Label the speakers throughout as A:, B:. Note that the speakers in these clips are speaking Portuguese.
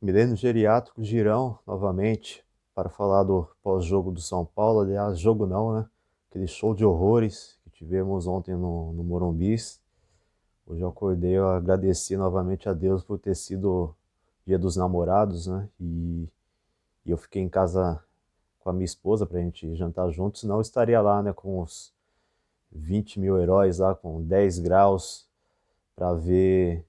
A: Milênio Geriátrico Girão, novamente, para falar do pós-jogo do São Paulo. Aliás, jogo não, né? Aquele show de horrores que tivemos ontem no Morumbis. Hoje eu acordei, eu agradeci novamente a Deus por ter sido Dia dos Namorados, né? E eu fiquei em casa com a minha esposa para a gente jantar juntos, senão eu estaria lá, né, com os 20 mil heróis lá, com 10 graus, para ver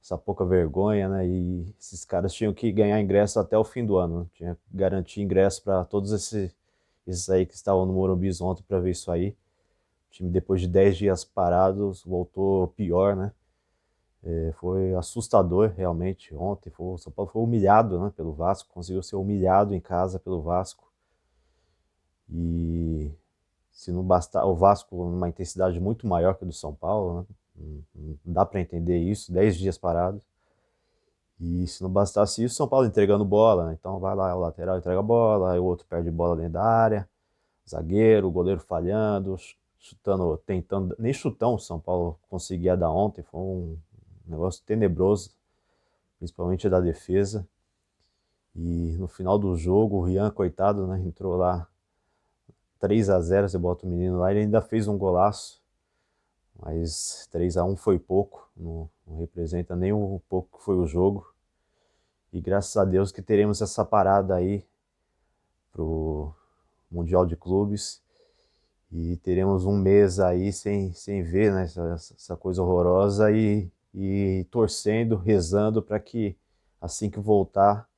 A: essa pouca vergonha, né? E esses caras tinham que ganhar ingresso até o fim do ano, né? Tinha que garantir ingresso para todos esses aí que estavam no Morumbi ontem para ver isso aí. O time, depois de 10 dias parados, voltou pior, né? Foi assustador realmente ontem. O São Paulo foi humilhado, né, pelo Vasco, conseguiu ser humilhado em casa pelo Vasco. E se não bastar, o Vasco numa intensidade muito maior que a do São Paulo, né? Não dá para entender isso, 10 dias parados. E se não bastasse isso, São Paulo entregando bola, né? Então vai lá, o lateral entrega a bola, aí o outro perde bola dentro da área, zagueiro, o goleiro falhando, chutando, tentando, nem chutão o São Paulo conseguia dar ontem, foi um negócio tenebroso, principalmente da defesa. E no final do jogo, o Rian, coitado, né, entrou lá 3-0, você bota o menino lá, ele ainda fez um golaço, mas 3-1 foi pouco, não representa nem um pouco que foi o jogo. E graças a Deus que teremos essa parada aí pro Mundial de Clubes e teremos um mês aí sem ver, né, essa coisa horrorosa e torcendo, rezando para que assim que voltar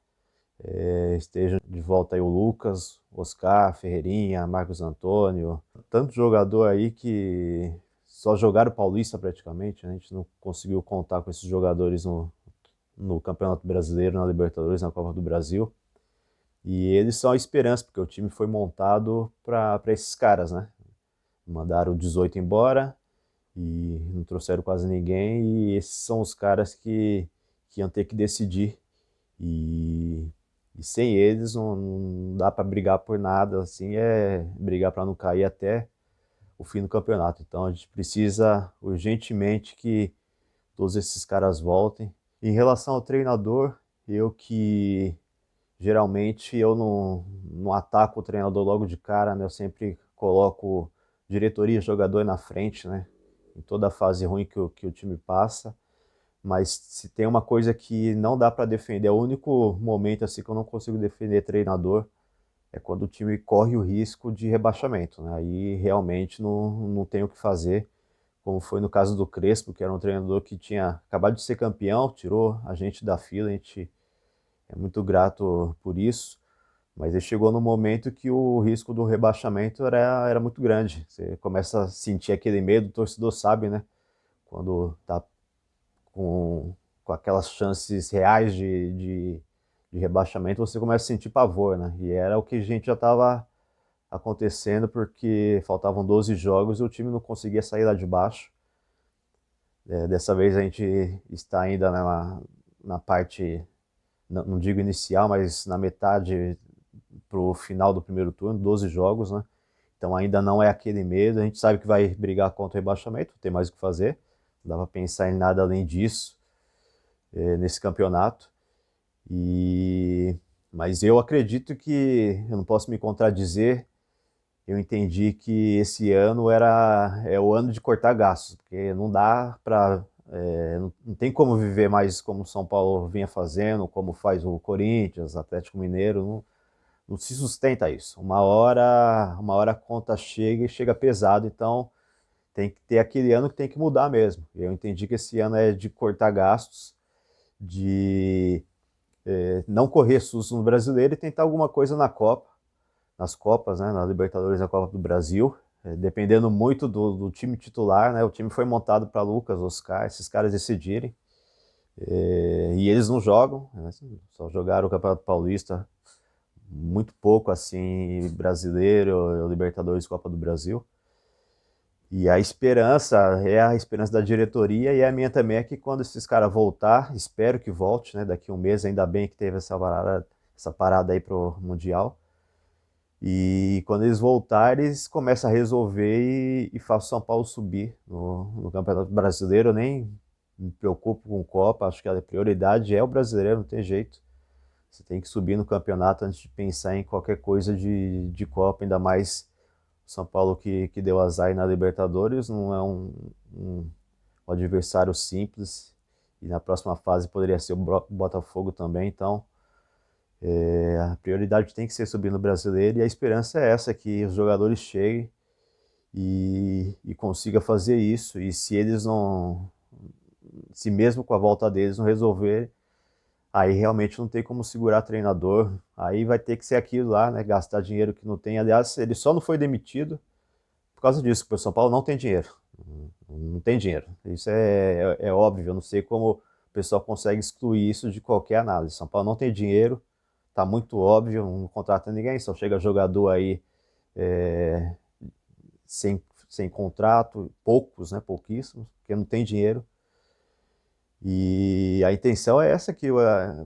A: esteja de volta aí o Lucas, Oscar, Ferreirinha, Marcos Antônio, tanto jogador aí que só jogaram Paulista praticamente, né? A gente não conseguiu contar com esses jogadores no Campeonato Brasileiro, na Libertadores, na Copa do Brasil. E eles são a esperança, porque o time foi montado para esses caras, né? Mandaram 18 embora e não trouxeram quase ninguém, e esses são os caras que iam ter que decidir. E, e sem eles não dá para brigar por nada, assim, é brigar para não cair até o fim do campeonato. Então a gente precisa urgentemente que todos esses caras voltem. Em relação ao treinador, eu que geralmente eu não ataco o treinador logo de cara, né? Eu sempre coloco diretoria e jogador na frente, né? Em toda a fase ruim que o time passa. Mas se tem uma coisa que não dá para defender, é o único momento assim que eu não consigo defender treinador, é quando o time corre o risco de rebaixamento, né? Aí realmente não tem o que fazer, como foi no caso do Crespo, que era um treinador que tinha acabado de ser campeão, tirou a gente da fila, a gente é muito grato por isso, mas ele chegou no momento que o risco do rebaixamento era muito grande. Você começa a sentir aquele medo, o torcedor sabe, né? Quando tá com aquelas chances reais de rebaixamento, você começa a sentir pavor, né? E era o que a gente já estava acontecendo, porque faltavam 12 jogos e o time não conseguia sair lá de baixo. Dessa vez a gente está ainda na parte, não digo inicial, mas na metade para o final do primeiro turno, 12 jogos, né? Então ainda não é aquele medo, a gente sabe que vai brigar contra o rebaixamento, não tem mais o que fazer, não dá para pensar em nada além disso nesse campeonato. E mas eu acredito que eu não posso me contradizer. Eu entendi que esse ano é o ano de cortar gastos, porque não dá para não tem como viver mais como o São Paulo vinha fazendo, como faz o Corinthians, Atlético Mineiro, não se sustenta isso. Uma hora a conta chega e chega pesado, então tem que ter aquele ano que tem que mudar mesmo. Eu entendi que esse ano é de cortar gastos, de não correr susto no brasileiro e tentar alguma coisa na Copa, nas Copas, né, na Libertadores e na Copa do Brasil, dependendo muito do time titular, né, o time foi montado para Lucas, Oscar, esses caras decidirem, e eles não jogam, né, só jogaram o Campeonato Paulista, muito pouco assim, Brasileiro, Libertadores, Copa do Brasil. E a esperança é a esperança da diretoria e a minha também é que quando esses caras voltar, espero que volte, né? Daqui um mês, ainda bem que teve essa parada aí pro Mundial. E quando eles voltarem, eles começam a resolver e façam o São Paulo subir no Campeonato Brasileiro. Eu nem me preocupo com Copa, acho que a prioridade é o brasileiro, não tem jeito. Você tem que subir no campeonato antes de pensar em qualquer coisa de Copa, ainda mais o São Paulo que deu azar aí na Libertadores, não é um adversário simples, e na próxima fase poderia ser o Botafogo também, então a prioridade tem que ser subir no Brasileiro, e a esperança é essa, que os jogadores cheguem e consigam fazer isso, e se eles não, se mesmo com a volta deles não resolver, aí realmente não tem como segurar treinador, aí vai ter que ser aquilo lá, né, gastar dinheiro que não tem. Aliás, ele só não foi demitido por causa disso, porque o São Paulo não tem dinheiro. Não tem dinheiro. Isso é óbvio. Eu não sei como o pessoal consegue excluir isso de qualquer análise. São Paulo não tem dinheiro, tá muito óbvio, não contrata ninguém, só chega jogador aí é, sem contrato, poucos, né, pouquíssimos, porque não tem dinheiro. E a intenção é essa, que o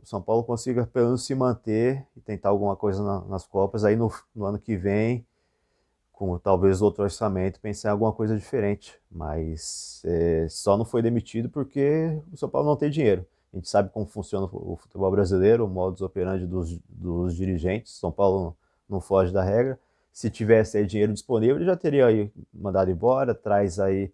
A: São Paulo consiga pelo menos se manter e tentar alguma coisa nas Copas. Aí no ano que vem, com talvez outro orçamento, pensar em alguma coisa diferente. Mas só não foi demitido porque o São Paulo não tem dinheiro. A gente sabe como funciona o futebol brasileiro, o modus operandi dos dirigentes. São Paulo não foge da regra. Se tivesse aí dinheiro disponível, ele já teria aí mandado embora, traz aí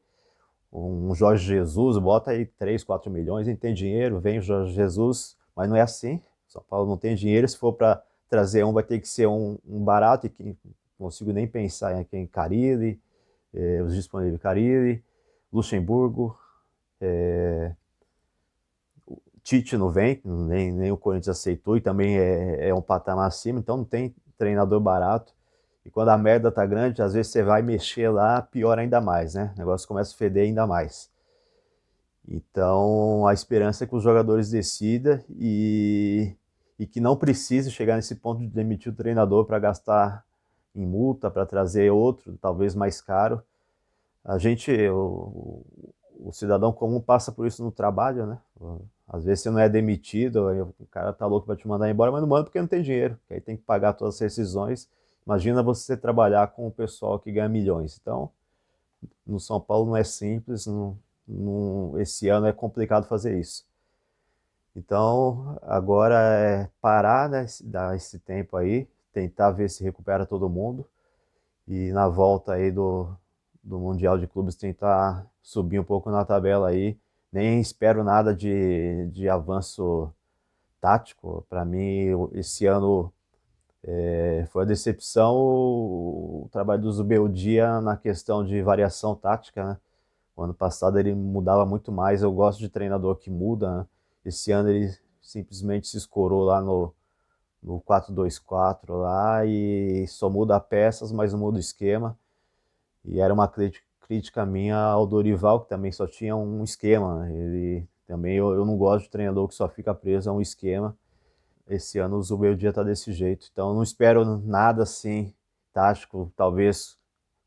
A: um Jorge Jesus, bota aí 3, 4 milhões, e tem dinheiro, vem o Jorge Jesus, mas não é assim. São Paulo não tem dinheiro, se for para trazer um, vai ter que ser um barato, e que não consigo nem pensar em Carille, os disponíveis Carille, Luxemburgo, Tite não vem, nem o Corinthians aceitou, e também é um patamar acima, então não tem treinador barato. E quando a merda tá grande, às vezes você vai mexer lá, piora ainda mais, né? O negócio começa a feder ainda mais. Então, a esperança é que os jogadores decidam e que não precise chegar nesse ponto de demitir o treinador para gastar em multa, para trazer outro, talvez mais caro. A gente, o cidadão comum passa por isso no trabalho, né? Às vezes você não é demitido, aí o cara tá louco para te mandar embora, mas não manda porque não tem dinheiro, que aí tem que pagar todas as rescisões. Imagina você trabalhar com o pessoal que ganha milhões. Então, no São Paulo não é simples, esse ano é complicado fazer isso. Então, agora é parar, né, dar esse tempo aí, tentar ver se recupera todo mundo e na volta aí do Mundial de Clubes tentar subir um pouco na tabela aí. Nem espero nada de avanço tático. Para mim, esse ano foi a decepção o trabalho do Zubeldia na questão de variação tática, né? O ano passado ele mudava muito mais. Eu gosto de treinador que muda, né? Esse ano ele simplesmente se escorou lá no 4-2-4 lá e só muda peças, mas não muda o esquema. E era uma crítica minha ao Dorival, que também só tinha um esquema, né? Ele também eu não gosto de treinador que só fica preso a um esquema. Esse ano o Zubeldia tá desse jeito, então eu não espero nada assim tático, talvez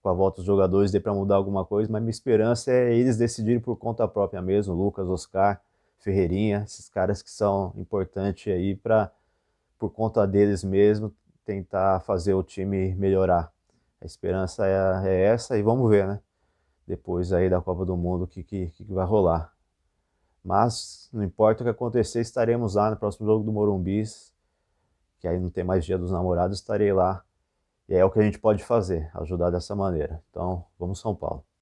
A: com a volta dos jogadores dê para mudar alguma coisa, mas minha esperança é eles decidirem por conta própria mesmo, Lucas, Oscar, Ferreirinha, esses caras que são importantes aí para por conta deles mesmo tentar fazer o time melhorar. A esperança é essa, e vamos ver, né? Depois aí da Copa do Mundo que vai rolar. Mas não importa o que acontecer, estaremos lá no próximo jogo do Morumbi, que aí não tem mais Dia dos Namorados, estarei lá. E é o que a gente pode fazer, ajudar dessa maneira. Então, vamos São Paulo.